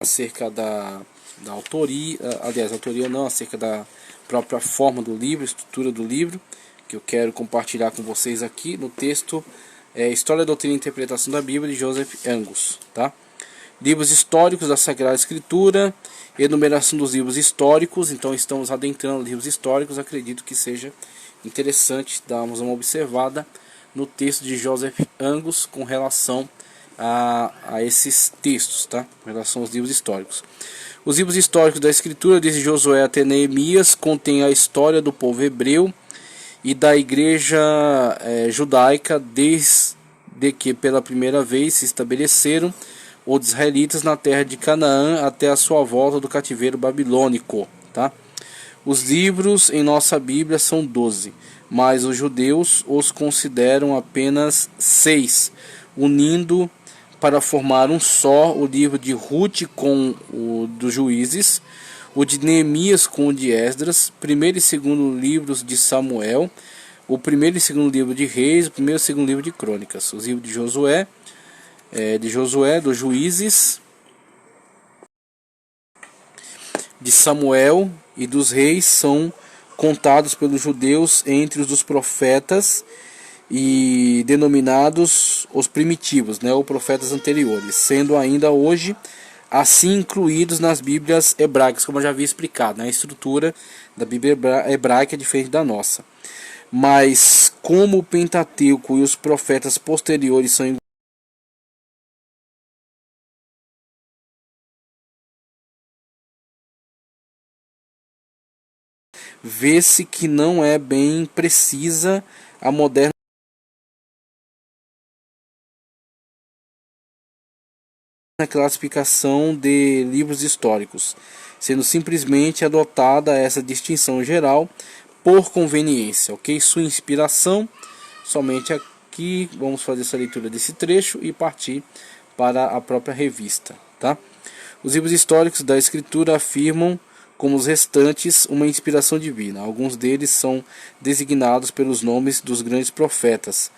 acerca da autoria, aliás, autoria não, acerca da própria forma do livro, estrutura do livro, que eu quero compartilhar com vocês aqui no texto História, Doutrina e Interpretação da Bíblia, de Joseph Angus, tá? Livros históricos da Sagrada Escritura, enumeração dos livros históricos. Então estamos adentrando livros históricos, acredito que seja interessante darmos uma observada no texto de Joseph Angus com relação a esses textos, tá? Com relação aos livros históricos. Os livros históricos da Escritura, desde Josué até Neemias, contêm a história do povo hebreu e da igreja judaica desde que pela primeira vez se estabeleceram os israelitas na terra de Canaã até a sua volta do cativeiro babilônico, tá? Os livros em nossa Bíblia são 12, mas os judeus os consideram apenas 6, unindo para formar um só o livro de Ruth com o dos Juízes, o de Neemias com o de Esdras, primeiro e segundo livros de Samuel, o primeiro e segundo livro de Reis, o primeiro e segundo livro de Crônicas, os livros de Josué, dos Juízes, de Samuel e dos Reis são contados pelos judeus entre os dos profetas e denominados os primitivos, ou profetas anteriores, sendo ainda hoje assim incluídos nas Bíblias hebraicas, como eu já havia explicado, a estrutura da Bíblia hebraica é diferente da nossa. Mas como o Pentateuco e os profetas posteriores são vê-se que não é bem precisa a moderna classificação de livros históricos, sendo simplesmente adotada essa distinção geral por conveniência, ok? Sua inspiração, somente aqui vamos fazer essa leitura desse trecho e partir para a própria revista, tá? Os livros históricos da Escritura afirmam, como os restantes, uma inspiração divina. Alguns deles são designados pelos nomes dos grandes profetas,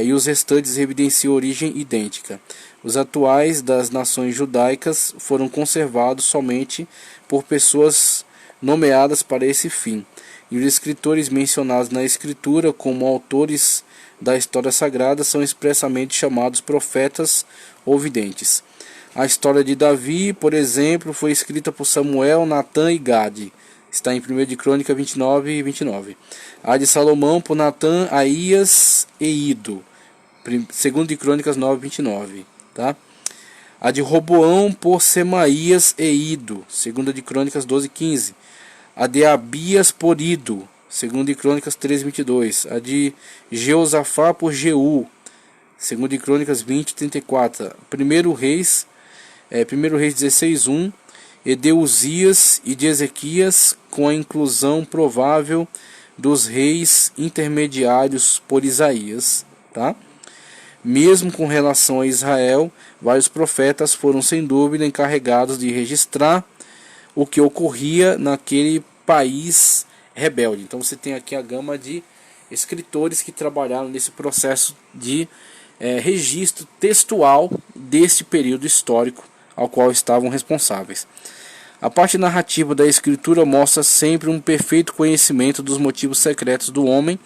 e os restantes evidenciam origem idêntica. Os atuais das nações judaicas foram conservados somente por pessoas nomeadas para esse fim, e os escritores mencionados na Escritura como autores da história sagrada são expressamente chamados profetas ou videntes. A história de Davi, por exemplo, foi escrita por Samuel, Natã e Gade. Está em 1 de Crônica 29 e 29. A de Salomão por Natã, Aías e Ido. 2 de Crônicas 9 e 29. Tá? A de Roboão por Semaías e Ido. 2 de Crônicas 12 e 15. A de Abias por Ido. 2 de Crônicas 13 e 22. A de Jeosafá por Jeú. 2 de Crônicas 20 e 34. 1 Reis 16, 1, e de Uzias e de Ezequias, com a inclusão provável dos reis intermediários por Isaías. Tá? Mesmo com relação a Israel, vários profetas foram sem dúvida encarregados de registrar o que ocorria naquele país rebelde. Então você tem aqui a gama de escritores que trabalharam nesse processo de registro textual deste período histórico ao qual estavam responsáveis. A parte narrativa da Escritura mostra sempre um perfeito conhecimento dos motivos secretos do homem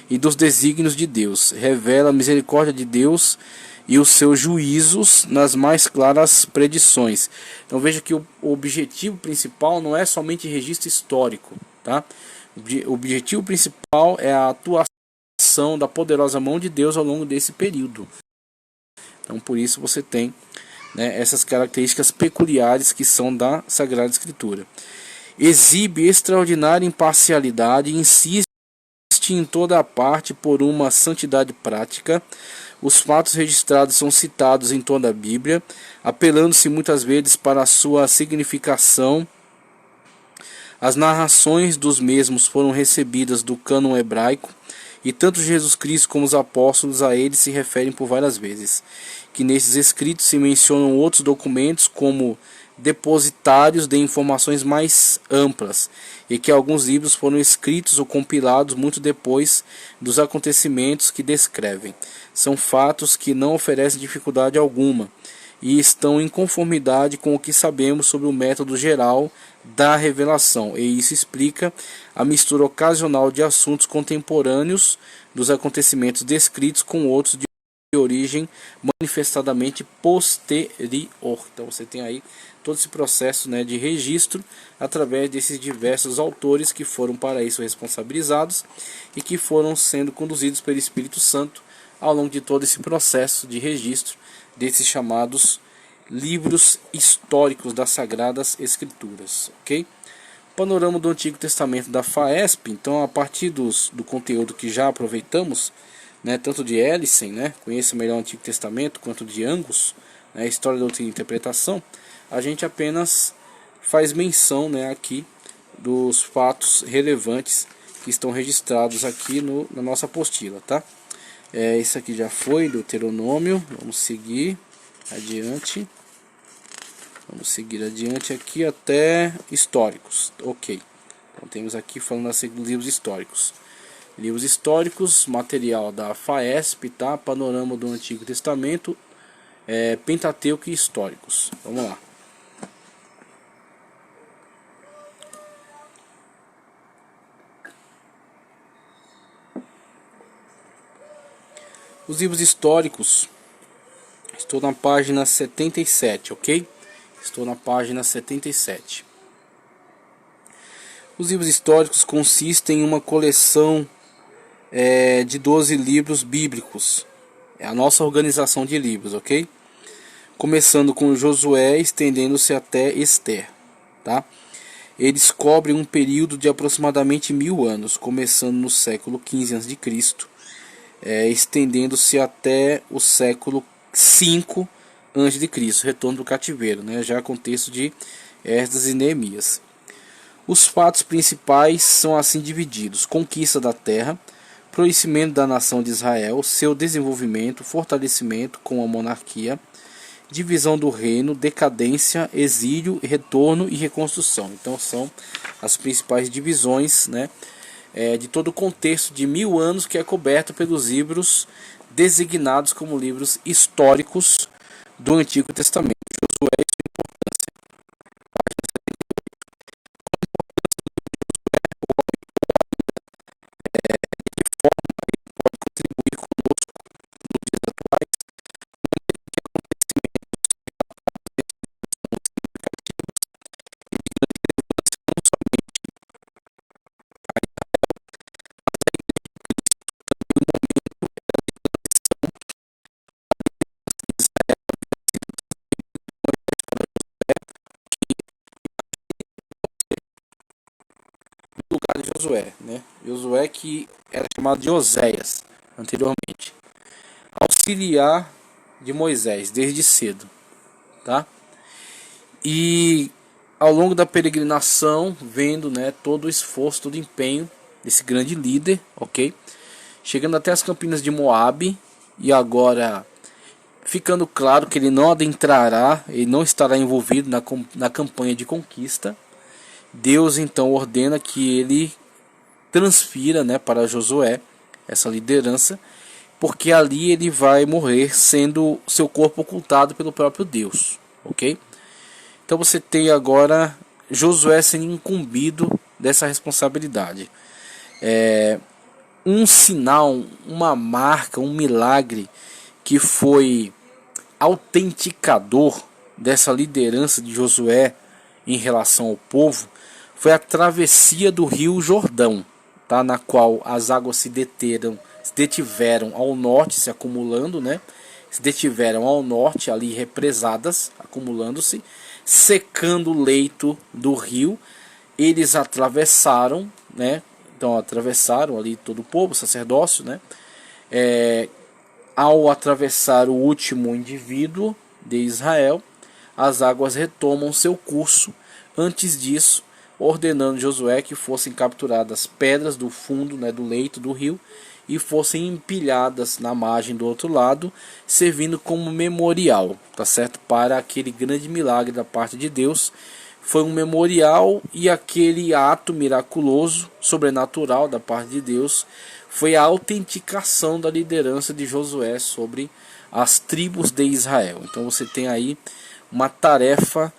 e dos desígnios de Deus. Revela a misericórdia de Deus e os seus juízos nas mais claras predições. Então veja que o objetivo principal não é somente registro histórico, tá? O objetivo principal é a atuação da poderosa mão de Deus ao longo desse período. Então por isso você tem essas características peculiares que são da Sagrada Escritura. Exibe extraordinária imparcialidade e insiste em toda a parte por uma santidade prática. Os fatos registrados são citados em toda a Bíblia, apelando-se muitas vezes para a sua significação. As narrações dos mesmos foram recebidas do cânon hebraico, e tanto Jesus Cristo como os apóstolos a ele se referem por várias vezes. Que nesses escritos se mencionam outros documentos como depositários de informações mais amplas, e que alguns livros foram escritos ou compilados muito depois dos acontecimentos que descrevem. São fatos que não oferecem dificuldade alguma, e estão em conformidade com o que sabemos sobre o método geral da revelação, e isso explica a mistura ocasional de assuntos contemporâneos dos acontecimentos descritos com outros de origem manifestadamente posterior. Então você tem aí todo esse processo, né, de registro através desses diversos autores que foram para isso responsabilizados e que foram sendo conduzidos pelo Espírito Santo ao longo de todo esse processo de registro desses chamados livros históricos das Sagradas Escrituras, ok? Panorama do Antigo Testamento da FAESP. Então, a partir do conteúdo que já aproveitamos, né, tanto de Ellison, né, Conheça Melhor o Antigo Testamento, quanto de Angus, né, História, Doutrina e Interpretação, a gente apenas faz menção, né, aqui dos fatos relevantes que estão registrados aqui na nossa apostila, tá? Isso aqui já foi Deuteronômio. Vamos seguir adiante. Vamos seguir adiante aqui até históricos. Ok. Então temos aqui falando assim dos livros históricos. Livros históricos, material da FAESP, tá? Panorama do Antigo Testamento, Pentateuco e históricos. Vamos lá. Os livros históricos, estou na página 77, ok? Estou na página 77. Os livros históricos consistem em uma coleção de 12 livros bíblicos. É a nossa organização de livros, ok? Começando com Josué, estendendo-se até Esther, tá? Eles cobrem um período de aproximadamente 1000 anos, começando no século XV a.C., estendendo-se até o século V a.C., retorno do cativeiro, né? Já contexto de Esdras e Neemias. Os fatos principais são assim divididos: conquista da terra, florescimento da nação de Israel, seu desenvolvimento, fortalecimento com a monarquia, divisão do reino, decadência, exílio, retorno e reconstrução. Então são as principais divisões, né, de todo o contexto de 1000 anos que é coberto pelos livros designados como livros históricos do Antigo Testamento. Josué e sua importância. De que forma ele pode contribuir conosco nos dias atuais, que acontecimentos são significativos e de grande relevância não somente para Israel, mas a Igreja de Cristo também no momento de transição de Israel no lugar de Josué, né? Josué, que era chamado de Oséias anteriormente, auxiliar de Moisés desde cedo, tá? E ao longo da peregrinação, vendo, né, todo o esforço, todo o empenho desse grande líder, ok? Chegando até as campinas de Moabe, e agora ficando claro que ele não adentrará, ele não estará envolvido na campanha de conquista. Deus então ordena que ele transfira, né, para Josué essa liderança, porque ali ele vai morrer sendo seu corpo ocultado pelo próprio Deus, ok? Então você tem agora Josué sendo incumbido dessa responsabilidade. Um sinal, uma marca, um milagre que foi autenticador dessa liderança de Josué em relação ao povo foi a travessia do rio Jordão, tá? Na qual as águas se detiveram ao norte, se acumulando, né? Se detiveram ao norte, ali represadas, acumulando-se, secando o leito do rio. Eles atravessaram, né? Então atravessaram ali todo o povo, o sacerdócio, né? Ao atravessar o último indivíduo de Israel, as águas retomam seu curso. Antes disso, ordenando Josué que fossem capturadas pedras do fundo, né, do leito do rio, e fossem empilhadas na margem do outro lado, servindo como memorial, tá certo? Para aquele grande milagre da parte de Deus. Foi um memorial, e aquele ato miraculoso, sobrenatural da parte de Deus, foi a autenticação da liderança de Josué sobre as tribos de Israel. Então você tem aí uma tarefa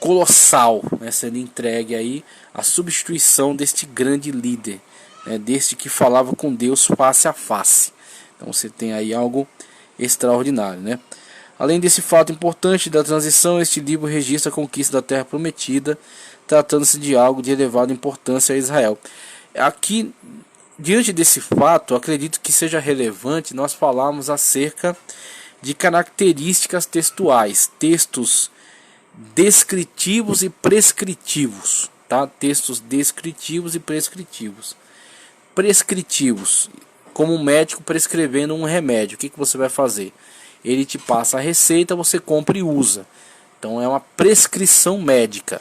colossal, né, sendo entregue aí a substituição deste grande líder, né, deste que falava com Deus face a face. Então você tem aí algo extraordinário, né? Além desse fato importante da transição, este livro registra a conquista da terra prometida, tratando-se de algo de elevada importância a Israel. Aqui, diante desse fato, acredito que seja relevante nós falarmos acerca de características textuais, textos descritivos e prescritivos, tá? Textos descritivos e prescritivos. Prescritivos, como um médico prescrevendo um remédio, o que você vai fazer? Ele te passa a receita, você compra e usa. Então é uma prescrição médica.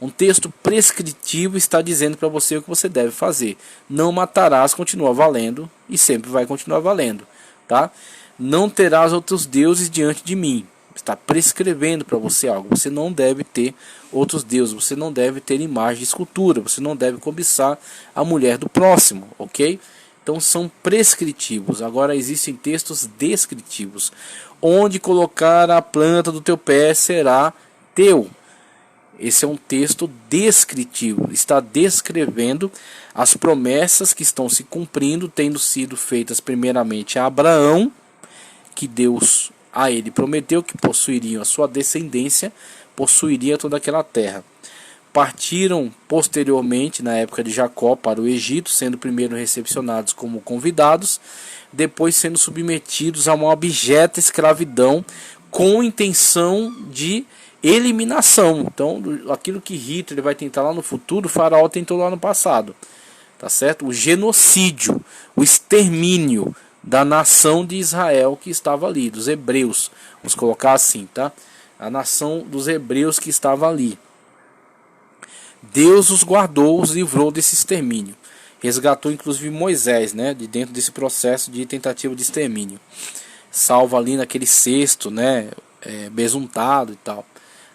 Um texto prescritivo está dizendo para você o que você deve fazer. Não matarás continua valendo e sempre vai continuar valendo, tá? Não terás outros deuses diante de mim. Está prescrevendo para você algo. Você não deve ter outros deuses. Você não deve ter imagem de escultura. Você não deve cobiçar a mulher do próximo, ok? Então são prescritivos. Agora existem textos descritivos. Onde colocar a planta do teu pé será teu. Esse é um texto descritivo. Está descrevendo as promessas que estão se cumprindo, tendo sido feitas primeiramente a Abraão, que Deus a ele prometeu que possuiriam a sua descendência, possuiria toda aquela terra. Partiram posteriormente, na época de Jacó, para o Egito, sendo primeiro recepcionados como convidados, depois sendo submetidos a uma abjeta escravidão com intenção de eliminação. Então, aquilo que Hitler vai tentar lá no futuro, o faraó tentou lá no passado. Tá certo? O genocídio, o extermínio da nação de Israel que estava ali, dos hebreus. Vamos colocar assim, tá? A nação dos hebreus que estava ali. Deus os guardou, os livrou desse extermínio. Resgatou inclusive Moisés, né, de dentro desse processo de tentativa de extermínio. Salva ali naquele cesto, né, besuntado e tal.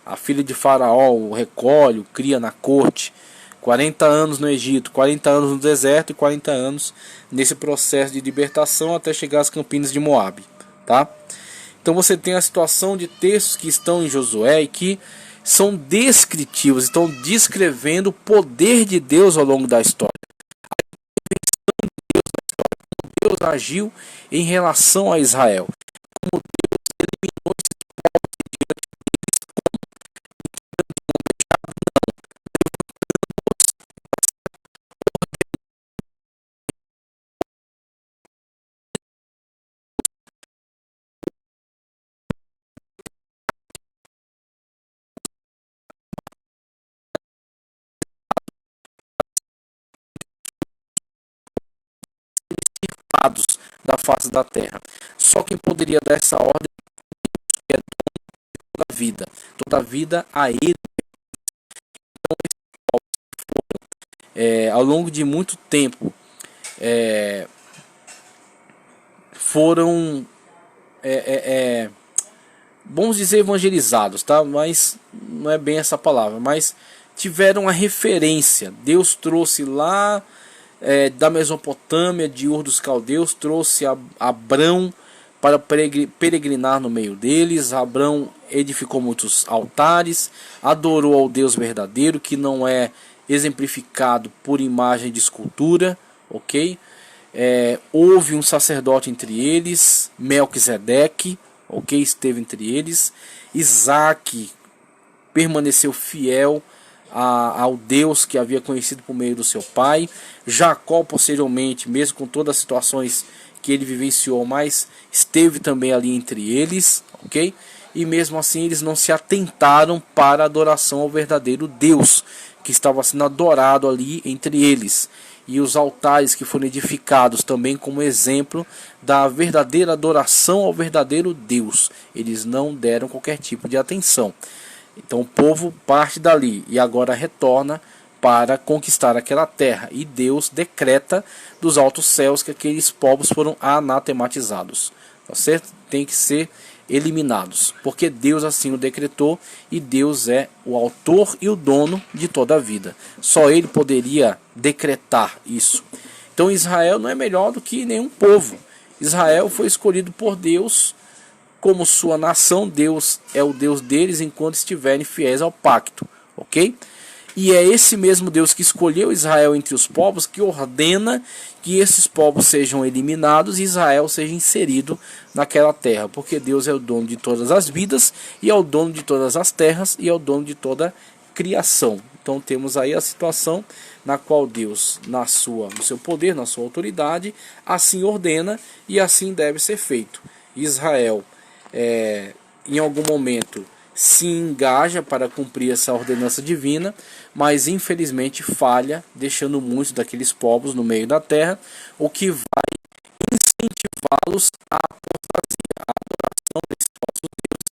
A filha de Faraó o recolhe, o cria na corte. 40 anos no Egito, 40 anos no deserto e 40 anos nesse processo de libertação até chegar às campinas de Moabe, tá? Então você tem a situação de textos que estão em Josué e que são descritivos, estão descrevendo o poder de Deus ao longo da história. Deus agiu em relação a Israel. Como Deus eliminou esses povos diante da face da terra. Só quem poderia dar essa ordem é toda a vida. Toda a vida a ele. Ao longo de muito tempo foram vamos dizer evangelizados, tá? Mas não é bem essa palavra, mas tiveram a referência. Deus trouxe lá da Mesopotâmia, de Ur dos Caldeus, trouxe Abrão para peregrinar no meio deles. Abrão edificou muitos altares, adorou ao Deus verdadeiro, que não é exemplificado por imagem de escultura, ok? Houve um sacerdote entre eles, Melquisedeque, ok? Esteve entre eles. Isaac permaneceu fiel ao Deus que havia conhecido por meio do seu pai. Jacó posteriormente, mesmo com todas as situações que ele vivenciou, mas esteve também ali entre eles, ok? E mesmo assim eles não se atentaram para a adoração ao verdadeiro Deus, que estava sendo adorado ali entre eles. E os altares que foram edificados também como exemplo da verdadeira adoração ao verdadeiro Deus. Eles não deram qualquer tipo de atenção. Então o povo parte dali e agora retorna para conquistar aquela terra. E Deus decreta dos altos céus que aqueles povos foram anatematizados. Tá certo? Tem que ser eliminados, porque Deus assim o decretou e Deus é o autor e o dono de toda a vida. Só ele poderia decretar isso. Então Israel não é melhor do que nenhum povo. Israel foi escolhido por Deus como sua nação, Deus é o Deus deles enquanto estiverem fiéis ao pacto, ok? E é esse mesmo Deus que escolheu Israel entre os povos, que ordena que esses povos sejam eliminados e Israel seja inserido naquela terra. Porque Deus é o dono de todas as vidas, e é o dono de todas as terras, e é o dono de toda a criação. Então temos aí a situação na qual Deus, no seu poder, na sua autoridade, assim ordena e assim deve ser feito. Israel, em algum momento, se engaja para cumprir essa ordenança divina, mas infelizmente falha, deixando muitos daqueles povos no meio da terra, o que vai incentivá-los à apostasia, à adoração desses falsos deuses,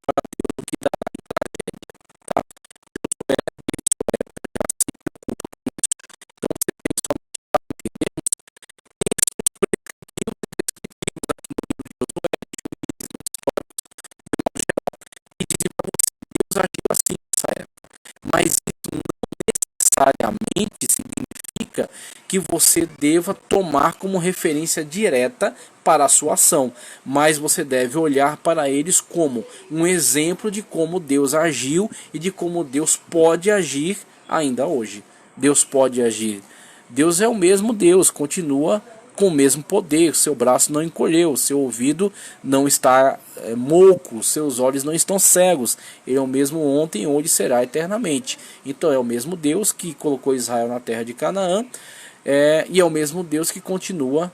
para Deus, o que dá a tragédia. Tá? Então você tem somente para entendermos textos prescritivos e descritivos aqui no livro de Josué, que dizem para você que Deus agiu assim nessa época. Mas isso não necessariamente significa que você deva tomar como referência direta para a sua ação, mas você deve olhar para eles como um exemplo de como Deus agiu e de como Deus pode agir ainda hoje. Deus pode agir. Deus é o mesmo Deus, continua com o mesmo poder, seu braço não encolheu, seu ouvido não está mouco, seus olhos não estão cegos. Ele é o mesmo ontem, hoje e será eternamente. Então é o mesmo Deus que colocou Israel na terra de Canaã, e é o mesmo Deus que continua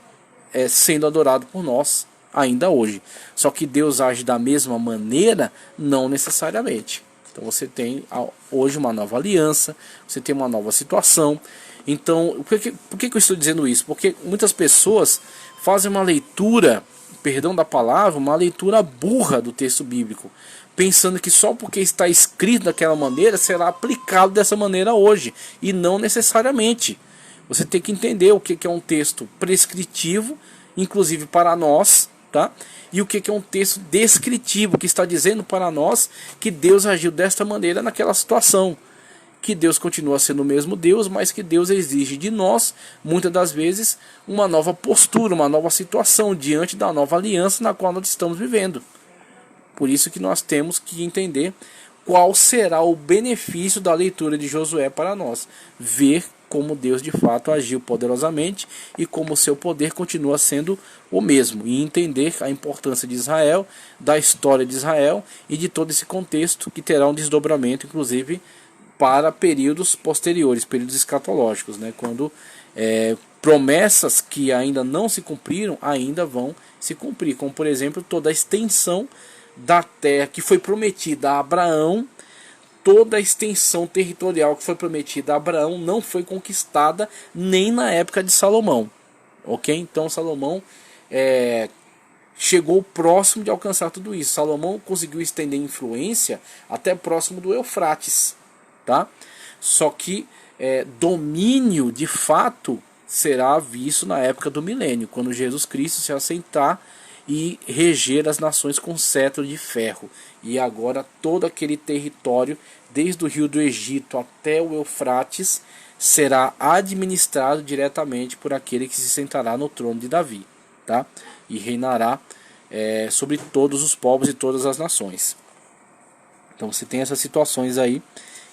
sendo adorado por nós ainda hoje. Só que Deus age da mesma maneira? Não necessariamente. Então você tem hoje uma nova aliança, você tem uma nova situação. Então, por que eu estou dizendo isso? Porque muitas pessoas fazem uma leitura, perdão da palavra, uma leitura burra do texto bíblico, pensando que só porque está escrito daquela maneira será aplicado dessa maneira hoje, e não necessariamente. Você tem que entender o que é um texto prescritivo, inclusive para nós, tá? E o que é um texto descritivo, que está dizendo para nós que Deus agiu desta maneira naquela situação. Que Deus continua sendo o mesmo Deus, mas que Deus exige de nós, muitas das vezes, uma nova postura, uma nova situação diante da nova aliança na qual nós estamos vivendo. Por isso que nós temos que entender qual será o benefício da leitura de Josué para nós. Ver como Deus de fato agiu poderosamente e como o seu poder continua sendo o mesmo. E entender a importância de Israel, da história de Israel e de todo esse contexto que terá um desdobramento, inclusive, para períodos posteriores, períodos escatológicos, né? Quando promessas que ainda não se cumpriram ainda vão se cumprir, como por exemplo toda a extensão da terra que foi prometida a Abraão. Toda a extensão territorial que foi prometida a Abraão não foi conquistada nem na época de Salomão, ok? Então Salomão chegou próximo de alcançar tudo isso. Salomão conseguiu estender influência até próximo do Eufrates, tá? Só que domínio de fato será visto na época do milênio, quando Jesus Cristo se assentar e reger as nações com cetro de ferro. E agora todo aquele território, desde o rio do Egito até o Eufrates, será administrado diretamente por aquele que se sentará no trono de Davi, tá? E reinará sobre todos os povos e todas as nações. Então você tem essas situações aí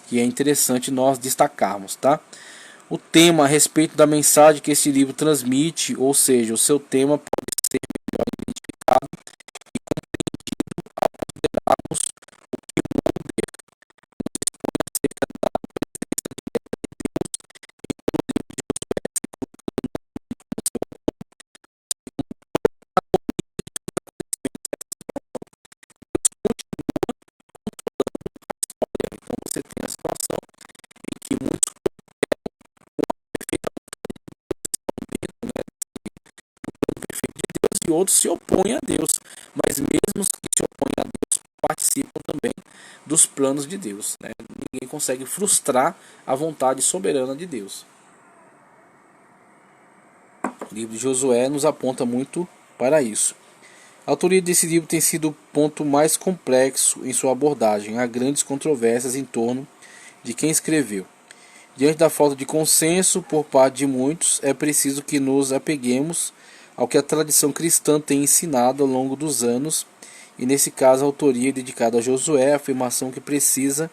que é interessante nós destacarmos, tá? O tema a respeito da mensagem que esse livro transmite, ou seja, o seu tema pode ser melhor identificado e compreendido ao considerarmos o que o poder nos expõe acerca da presença direta de Deus em todo o livro de Josué, se colocando no seu corpo, então você tem a situação em que muitos e outros se opõem a Deus, mas mesmo os que se opõem a Deus participam também dos planos de Deus, né? Ninguém consegue frustrar a vontade soberana de Deus. O livro de Josué nos aponta muito para isso. A autoria desse livro tem sido o ponto mais complexo em sua abordagem. Há grandes controvérsias em torno de quem escreveu. Diante da falta de consenso por parte de muitos, é preciso que nos apeguemos ao que a tradição cristã tem ensinado ao longo dos anos, e nesse caso a autoria é dedicada a Josué, a afirmação que precisa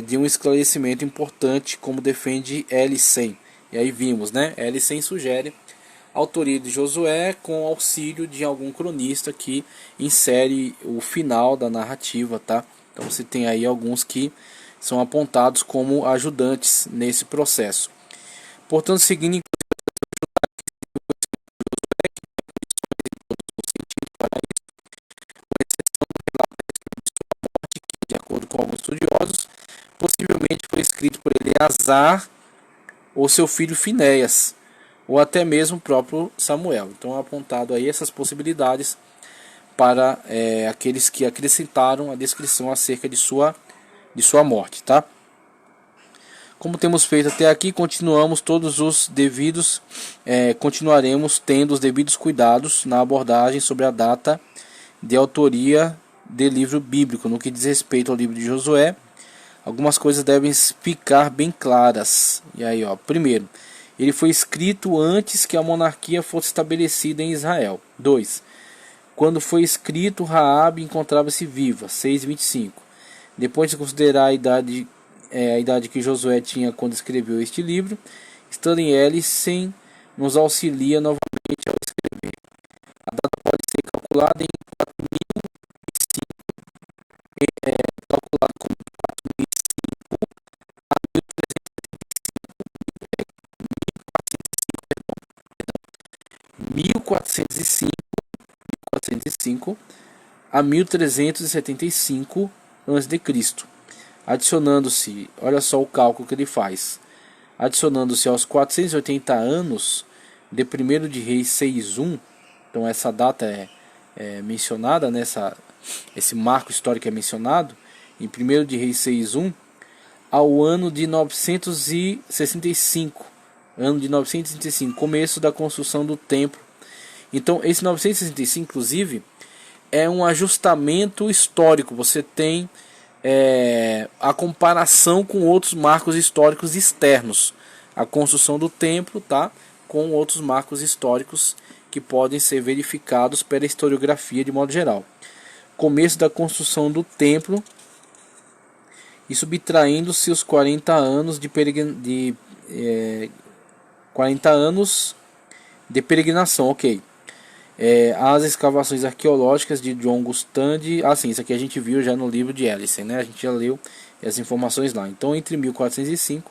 de um esclarecimento importante, como defende Ellison. E aí vimos, né? Ellison sugere a autoria de Josué com auxílio de algum cronista que insere o final da narrativa, tá? Então você tem aí alguns que são apontados como ajudantes nesse processo. Portanto, seguindo de acordo com alguns estudiosos, possivelmente foi escrito por Eleazar ou seu filho Finéias, ou até mesmo o próprio Samuel. Então, é apontado aí essas possibilidades para aqueles que acrescentaram a descrição acerca de sua morte, tá? Como temos feito até aqui, continuaremos tendo os devidos cuidados na abordagem sobre a data de autoria do livro bíblico. No que diz respeito ao livro de Josué, algumas coisas devem ficar bem claras. E aí, primeiro, ele foi escrito antes que a monarquia fosse estabelecida em Israel. 2. Quando foi escrito, Raabe encontrava-se viva. 6:25. Depois de considerar a idade que Josué tinha quando escreveu este livro, Stanley Ellison nos auxilia novamente ao escrever. A data pode ser calculada em 4.005, calculado como 1405 a 1375 a.C., adicionando-se, olha só o cálculo que ele faz, adicionando-se aos 480 anos de 1º de Reis 6:1, então essa data é mencionada, esse marco histórico é mencionado em 1º de Reis 6:1, ao ano de 965, começo da construção do templo. Então esse 965, inclusive, é um ajustamento histórico. Você tem a comparação com outros marcos históricos externos, a construção do templo, tá, com outros marcos históricos que podem ser verificados pela historiografia de modo geral. Começo da construção do templo e subtraindo-se os 40 anos de peregrinação, ok. As escavações arqueológicas de John Gustandi, sim, isso aqui a gente viu já no livro de Ellison, né? A gente já leu as informações lá. Então, entre 1405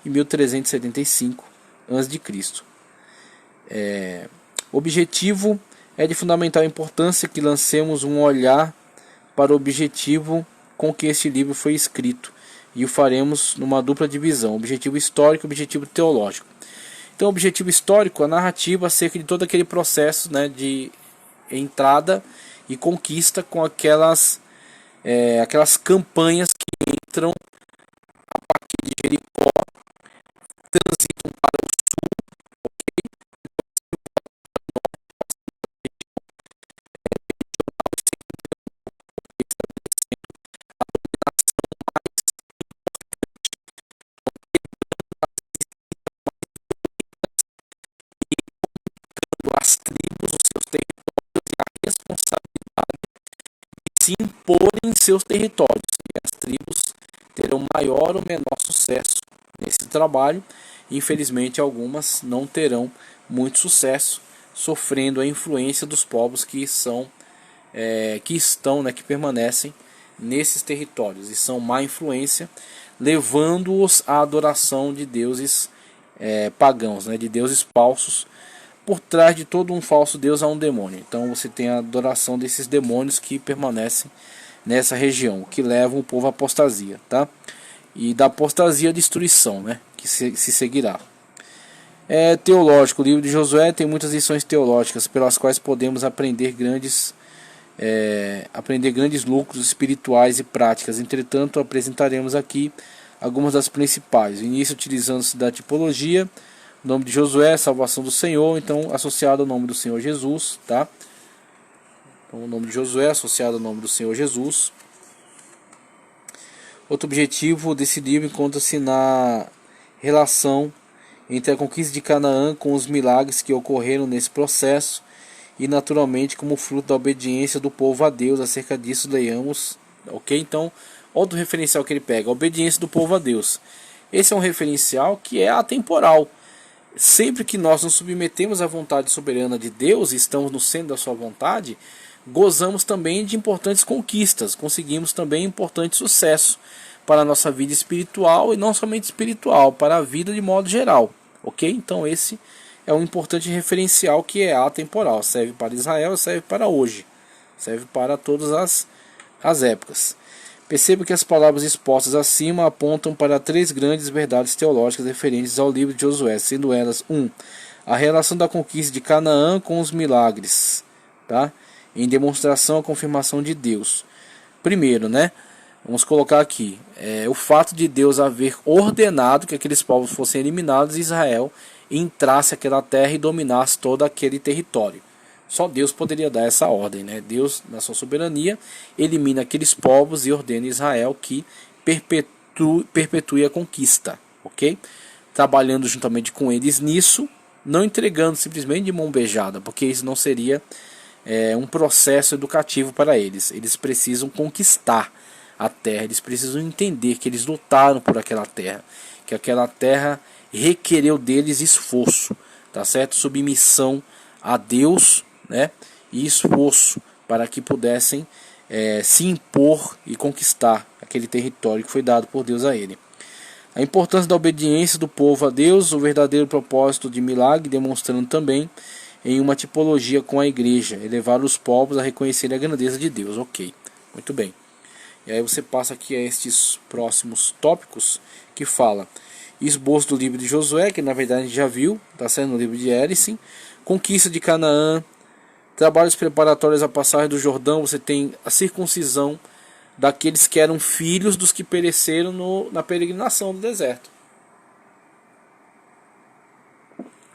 e 1375 a.C. O objetivo é de fundamental importância que lancemos um olhar para o objetivo com que este livro foi escrito, e o faremos numa dupla divisão: objetivo histórico e objetivo teológico. Então, o objetivo histórico, a narrativa acerca de todo aquele processo, né, de entrada e conquista com aquelas campanhas que entram a partir de Jericó, transitam para o sul, as tribos, os seus territórios e a responsabilidade de se imporem em seus territórios. E as tribos terão maior ou menor sucesso nesse trabalho. Infelizmente, algumas não terão muito sucesso, sofrendo a influência dos povos que permanecem nesses territórios e são má influência, levando-os à adoração de deuses pagãos, né, de deuses falsos. Por trás de todo um falso deus há um demônio. Então você tem a adoração desses demônios que permanecem nessa região, que levam o povo à apostasia, tá? E da apostasia a destruição, né, que se seguirá. Teológico, o livro de Josué tem muitas lições teológicas pelas quais podemos aprender grandes lucros espirituais e práticas. Entretanto, apresentaremos aqui algumas das principais. Início utilizando-se da tipologia. O nome de Josué, salvação do Senhor, então associado ao nome do Senhor Jesus, tá? Então, o nome de Josué associado ao nome do Senhor Jesus. Outro objetivo desse livro encontra-se na relação entre a conquista de Canaã com os milagres que ocorreram nesse processo e naturalmente como fruto da obediência do povo a Deus. Acerca disso leiamos, ok? Então, outro referencial que ele pega, a obediência do povo a Deus. Esse é um referencial que é atemporal. Sempre que nós nos submetemos à vontade soberana de Deus e estamos no centro da sua vontade, gozamos também de importantes conquistas, conseguimos também importante sucesso para a nossa vida espiritual e não somente espiritual, para a vida de modo geral, ok? Então esse é um importante referencial que é atemporal, serve para Israel, serve para hoje, serve para todas as épocas. Perceba que as palavras expostas acima apontam para três grandes verdades teológicas referentes ao livro de Josué, sendo elas: 1. A relação da conquista de Canaã com os milagres, tá? Em demonstração à confirmação de Deus. Primeiro, né? Vamos colocar aqui, o fato de Deus haver ordenado que aqueles povos fossem eliminados e Israel entrasse aquela terra e dominasse todo aquele território. Só Deus poderia dar essa ordem, né? Deus, na sua soberania, elimina aqueles povos e ordena Israel que perpetue a conquista, ok? Trabalhando juntamente com eles nisso, não entregando simplesmente de mão beijada, porque isso não seria um processo educativo para eles. Eles precisam conquistar a terra, eles precisam entender que eles lutaram por aquela terra, que aquela terra requereu deles esforço, tá certo? Submissão a Deus, né? E esforço para que pudessem se impor e conquistar aquele território que foi dado por Deus a ele. A importância da obediência do povo a Deus, o verdadeiro propósito de milagre, demonstrando também em uma tipologia com a igreja, elevar os povos a reconhecer a grandeza de Deus. Ok, muito bem. E aí você passa aqui a estes próximos tópicos que fala esboço do livro de Josué, que na verdade a gente já viu, está sendo no livro de Élicim, conquista de Canaã, trabalhos preparatórios à passagem do Jordão, você tem a circuncisão daqueles que eram filhos dos que pereceram na peregrinação do deserto.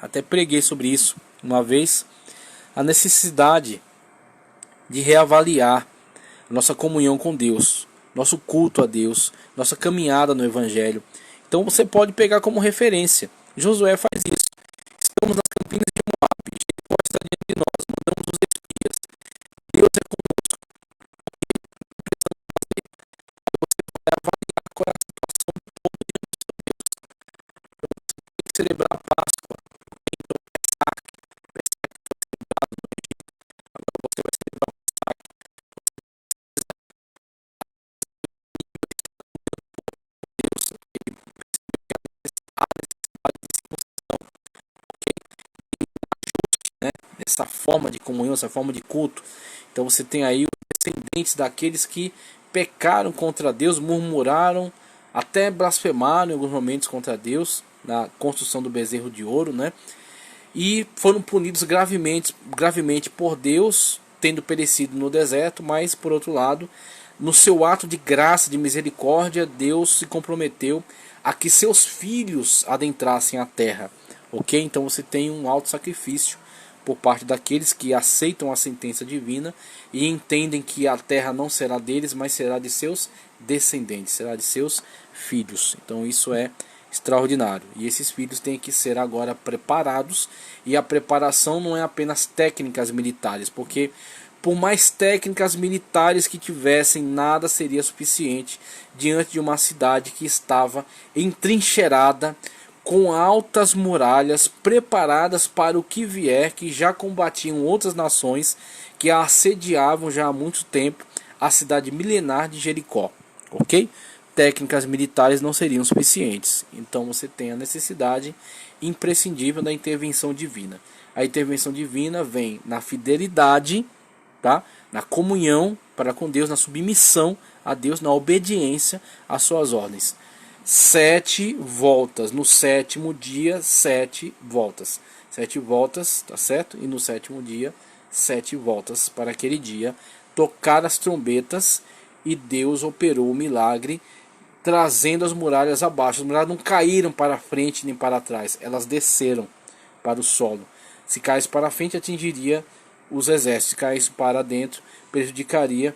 Até preguei sobre isso uma vez, a necessidade de reavaliar nossa comunhão com Deus, nosso culto a Deus, nossa caminhada no Evangelho. Então você pode pegar como referência. Josué faz isso. Estamos nas campinas de Moab, Jericó está diante de nós, mandamos os espias. Deus é conosco. Você vai avaliar qual é a situação do povo diante do seu Deus. Então você tem que celebrar a Páscoa. Então Pessach foi celebrado no Egito. Agora você vai celebrar o Pessach. Deus, ele percebeu que há necessidade de circuncisão, ok? Né? Essa forma de comunhão, essa forma de culto. Então você tem aí os descendentes daqueles que pecaram contra Deus, murmuraram, até blasfemaram em alguns momentos contra Deus, na construção do bezerro de ouro, né? E foram punidos gravemente por Deus, tendo perecido no deserto, mas por outro lado, no seu ato de graça, de misericórdia, Deus se comprometeu a que seus filhos adentrassem a terra, ok? Então você tem um alto sacrifício por parte daqueles que aceitam a sentença divina e entendem que a terra não será deles, mas será de seus descendentes, será de seus filhos. Então isso é extraordinário. E esses filhos têm que ser agora preparados, e a preparação não é apenas técnicas militares, porque por mais técnicas militares que tivessem, nada seria suficiente diante de uma cidade que estava entrincheirada, com altas muralhas preparadas para o que vier, que já combatiam outras nações que a assediavam já há muito tempo, a cidade milenar de Jericó, ok? Técnicas militares não seriam suficientes, então você tem a necessidade imprescindível da intervenção divina. A intervenção divina vem na fidelidade, tá? Na comunhão para com Deus, na submissão a Deus, na obediência às suas ordens. 7 voltas, no sétimo dia 7 voltas, 7 voltas, tá certo? E no sétimo dia 7 voltas para aquele dia, tocar as trombetas, e Deus operou o milagre, trazendo as muralhas abaixo. As muralhas não caíram para frente nem para trás, elas desceram para o solo. Se caísse para frente, atingiria os exércitos; se caísse para dentro, prejudicaria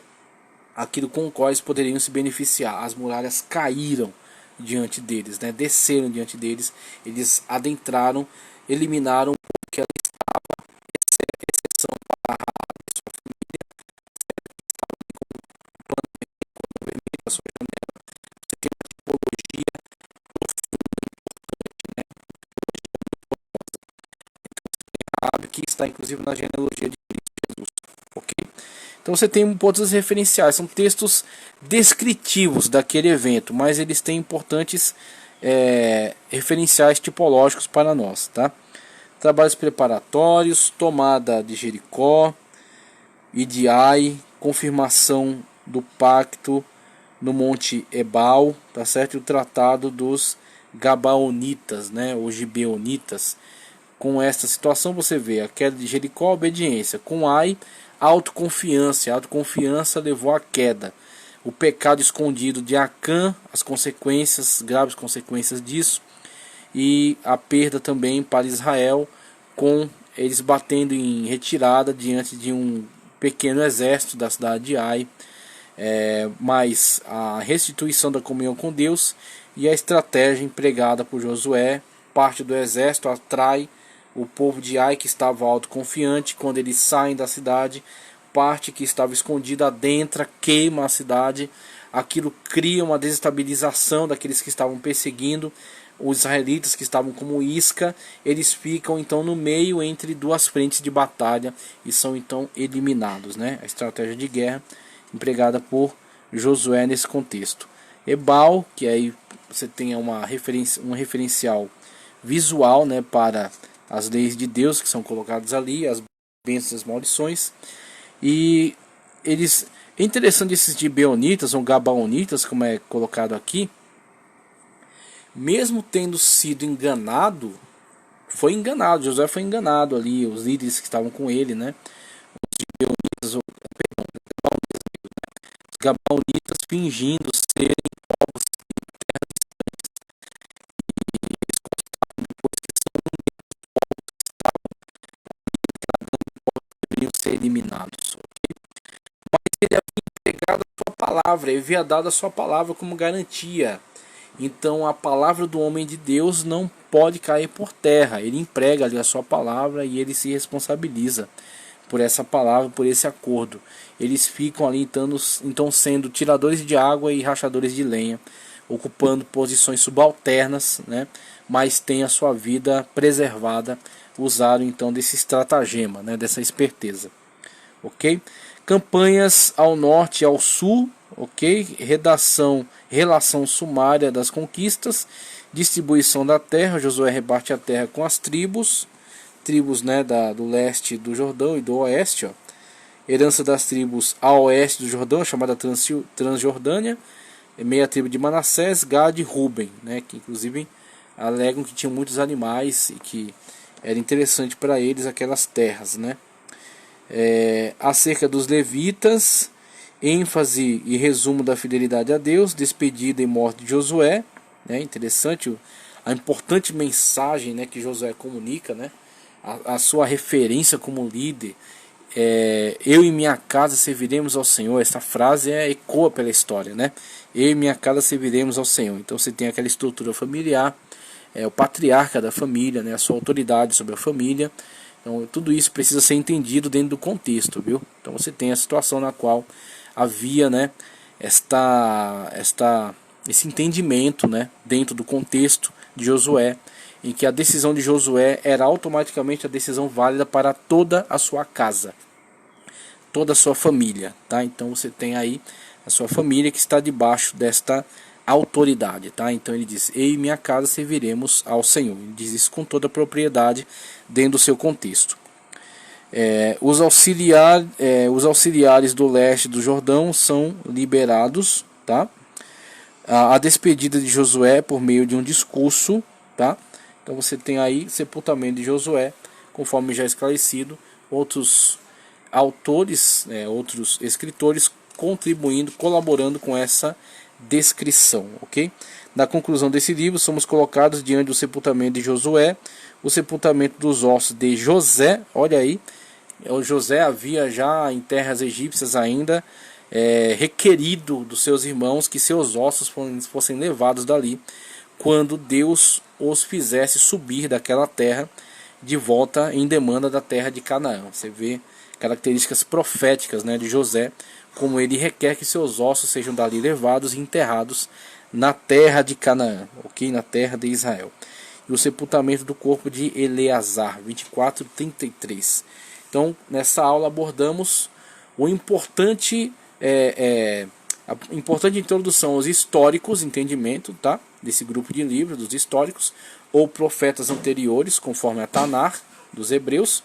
aquilo com o qual eles poderiam se beneficiar. As muralhas caíram diante deles, né? Desceram diante deles, eles adentraram, eliminaram porque ela estava, exceção para a sua família, a sua janela, você tem uma tipologia árabe que está inclusive na genealogia de Jesus, ok? Então você tem pontos referenciais, são textos descritivos daquele evento, mas eles têm importantes referenciais tipológicos para nós, tá? Trabalhos preparatórios, tomada de Jericó e de Ai, confirmação do pacto no Monte Ebal, tá certo? E o tratado dos Gabaonitas, né, ou Gibeonitas. Com esta situação você vê a queda de Jericó, obediência. Com Ai, autoconfiança. A autoconfiança levou à queda. O pecado escondido de Acã, as consequências, graves consequências disso. E a perda também para Israel, com eles batendo em retirada diante de um pequeno exército da cidade de Ai. Mas a restituição da comunhão com Deus e a estratégia empregada por Josué. Parte do exército atrai o povo de Ai, que estava autoconfiante. Quando eles saem da cidade, parte que estava escondida adentra, queima a cidade. Aquilo cria uma desestabilização daqueles que estavam perseguindo os israelitas, que estavam como isca. Eles ficam então no meio entre duas frentes de batalha e são então eliminados, né? A estratégia de guerra empregada por Josué nesse contexto. Ebal, que aí você tem um referencial visual, né, para as leis de Deus que são colocadas ali, as bênçãos e as maldições. E eles, é interessante esses gibeonitas ou gabaonitas, como é colocado aqui, mesmo tendo sido enganado, Josué foi enganado ali, os líderes que estavam com ele, né, os gibeonitas, os gabaonitas fingindo serem povos que deveriam ser eliminados. Ele havia entregado a sua palavra, ele havia dado a sua palavra como garantia. Então a palavra do homem de Deus não pode cair por terra. Ele emprega ali a sua palavra e ele se responsabiliza por essa palavra, por esse acordo. Eles ficam ali então sendo tiradores de água e rachadores de lenha, ocupando posições subalternas, né? Mas tem a sua vida preservada. Usaram então desse estratagema, né? Dessa esperteza, ok? Campanhas ao norte e ao sul, ok? Relação sumária das conquistas, distribuição da terra. Josué rebate a terra com as tribos, né, do leste do Jordão e do oeste, ó. Herança das tribos a oeste do Jordão, chamada Transjordânia, meia tribo de Manassés, Gad e Ruben, né, que inclusive alegam que tinham muitos animais e que era interessante para eles aquelas terras, né. Acerca dos levitas, ênfase e resumo da fidelidade a Deus, despedida e morte de Josué, né, interessante a importante mensagem, né, que Josué comunica, né, a sua referência como líder. Eu e minha casa serviremos ao Senhor. Essa frase ecoa pela história, né? Eu e minha casa serviremos ao Senhor. Então você tem aquela estrutura familiar, o patriarca da família, né, a sua autoridade sobre a família. Então tudo isso precisa ser entendido dentro do contexto, viu? Então você tem a situação na qual havia, né, esse entendimento, né, dentro do contexto de Josué, em que a decisão de Josué era automaticamente a decisão válida para toda a sua casa, toda a sua família, tá? Então você tem aí a sua família que está debaixo desta autoridade, tá? Então ele diz: eu e minha casa serviremos ao Senhor. Ele diz isso com toda a propriedade dentro do seu contexto. Os auxiliares do leste do Jordão são liberados, tá? A despedida de Josué por meio de um discurso, tá? Então você tem aí sepultamento de Josué, conforme já esclarecido, outros autores, outros escritores contribuindo, colaborando com essa descrição, ok? Na conclusão desse livro, somos colocados diante do sepultamento de Josué, o sepultamento dos ossos de José. Olha aí, o José havia já em terras egípcias ainda requerido dos seus irmãos que seus ossos fossem levados dali, quando Deus os fizesse subir daquela terra de volta em demanda da terra de Canaã. Você vê características proféticas, né, de José, como ele requer que seus ossos sejam dali levados e enterrados na terra de Canaã, ok? Na terra de Israel. E o sepultamento do corpo de Eleazar, 24:33. Então, nessa aula abordamos o importante, a importante introdução aos históricos, entendimento, tá? Desse grupo de livros, dos históricos, ou profetas anteriores, conforme a Tanar, dos hebreus,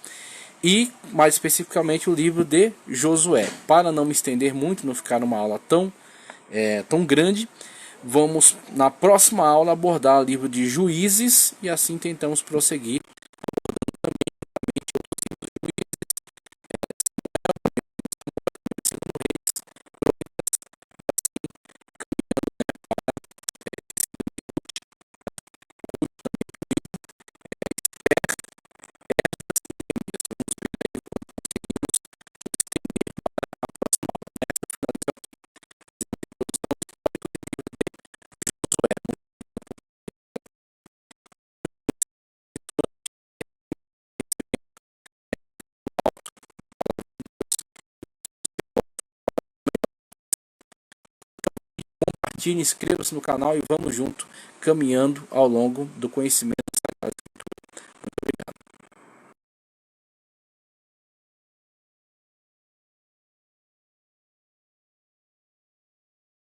e mais especificamente o livro de Josué. Para não me estender muito, não ficar uma aula tão grande, vamos na próxima aula abordar o livro de Juízes e assim tentamos prosseguir. Compartilhe, inscreva-se no canal e vamos junto caminhando ao longo do conhecimento.